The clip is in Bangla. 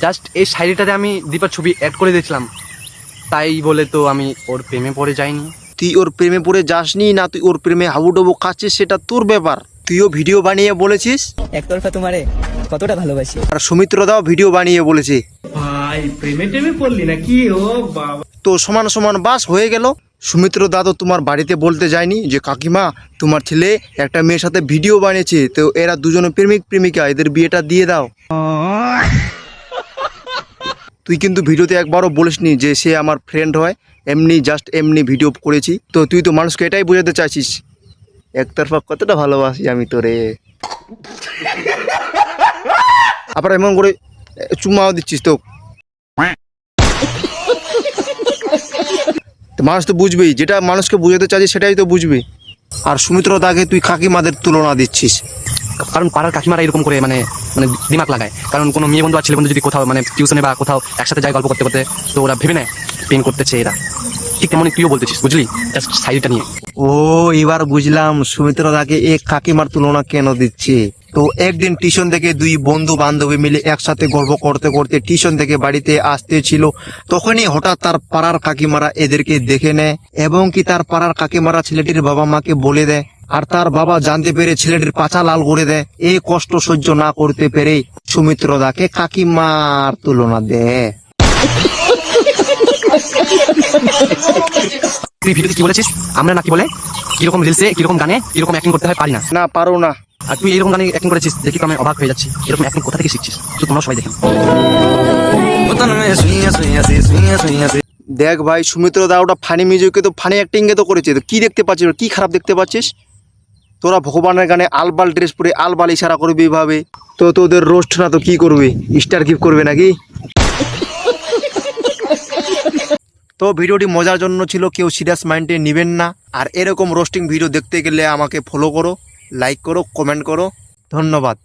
জাস্ট এই শাড়িটাতে আমি দীপার ছবি অ্যাড করে দিয়েছিলাম, তাই বলে তো আমি ওর প্রেমে পড়ে যাইনি। তুই ওর প্রেমে পড়ে যাসনি না তুই ওর প্রেমে হাবুডুবু খাচ্ছিস সেটা তোর ব্যাপার। তুইও ভিডিও বানিয়ে বলেছিস একতরফা তোমারে কতটা ভালোবাসি। আর সুমিত্র দাও ভিডিও বানিয়ে বলেছে। ভাই প্রেমে টেমে পড়লি নাকি? ও বাবা, তো সমান সমান বাস হয়ে গেল। সুমিত্র দা তো তোমার বাড়িতে বলতে যায়নি যে কাকিমা তোমার ছেলে একটা মেয়ের সাথে ভিডিও বানিয়েছে, তো এরা দুজনে প্রেমিক প্রেমিকা, এদের বিয়েটা দিয়ে দাও। তুই কিন্তু ভিডিওতে একবারও বলিসনি যে সে আমার ফ্রেন্ড হয়, এমনি জাস্ট এমনি ভিডিও করেছি। তো তুই তো মানুষকে এটাই বোঝাতে চাইছিস একতরফা কতটা ভালোবাসি আমি তোরে। আবার এমন করে চুম্মাও দিচ্ছিস তো মানুষ তো বুঝবেই, যেটা মানুষকে বুঝাতে চাইছিস সেটাই তো বুঝবি। আর সুমিত্র দাকে তুই কাকিমাদের তুলনা দিচ্ছিস। কারণ পাড়ার কাকিমারা এরকম করে মানে মানে দিমাগ লাগায়। কারণ কোনো মেয়ে বন্ধু আর ছেলে বন্ধু যদি কোথাও মানে টিউশনে বা কোথাও একসাথে যায় গল্প করতে করতে, তো ওরা ভেবে নেয় প্রেম করতেছে এরা। ঠিক তেমন তুইও বলতেছিস, বুঝলি, জাস্ট শাড়িটা নিয়ে। ও এবার বুঝলাম সুমিত্র দাকে এক কাকিমার তুলনা কেন দিচ্ছে। তো একদিন টিউশন থেকে দুই বন্ধু বান্ধবী মিলে একসাথে গল্প করতে করতে টিউশন থেকে বাড়িতে আসতেছিল, তখনই হঠাৎ তার পাড়ার কাকিমারা এদেরকে দেখে নেয় এবং কি তার পাড়ার কাকিমারা ছেলেটির বাবা মাকে বলে দেয়। আর তার বাবা জানতে পেরে ছেলেটির পাছা লাল করে দেয়। এই কষ্ট সহ্য না করতে পেরে সুমিত্র দাকে কাকিমার তুলনা দেয়। তুই ভিডিওতে কি বলেছিস? আমরা নাকি বলে কিরকম রিলসে কিরকম গানে কিরকম অ্যাক্টিং করতে হয় পারি না। না পারো না। আর তুই এরকম গানে অ্যাক্টিং করেছিস দেখি তো আমি অবাক হয়ে যাচ্ছি। এরকম অ্যাক্টিং কোথা থেকে শিখছিস? তো তোমরা সবাই দেখেন। দেখ ভাই সুমিত্র দা ওটা ফানি মিউজিকে তো ফানি অ্যাক্টিং এ তো করেছে, তো কি দেখতে পাচ্ছিস, কি খারাপ দেখতে পাচ্ছিস? তোরা ভগবানের গানে আলবাল ড্রেস পরে আলবাল ইশারা করবি এভাবে, তো তোদের রোস্ট না তো কি করবি, স্টার গিফট করবে নাকি? তো ভিডিওটি মজার জন্য ছিল, কেউ সিরিয়াস মাইন্ডে নেবেন না। আর এরকম রোস্টিং ভিডিও দেখতে গেলে আমাকে ফলো করো, লাইক করো, কমেন্ট করো। ধন্যবাদ।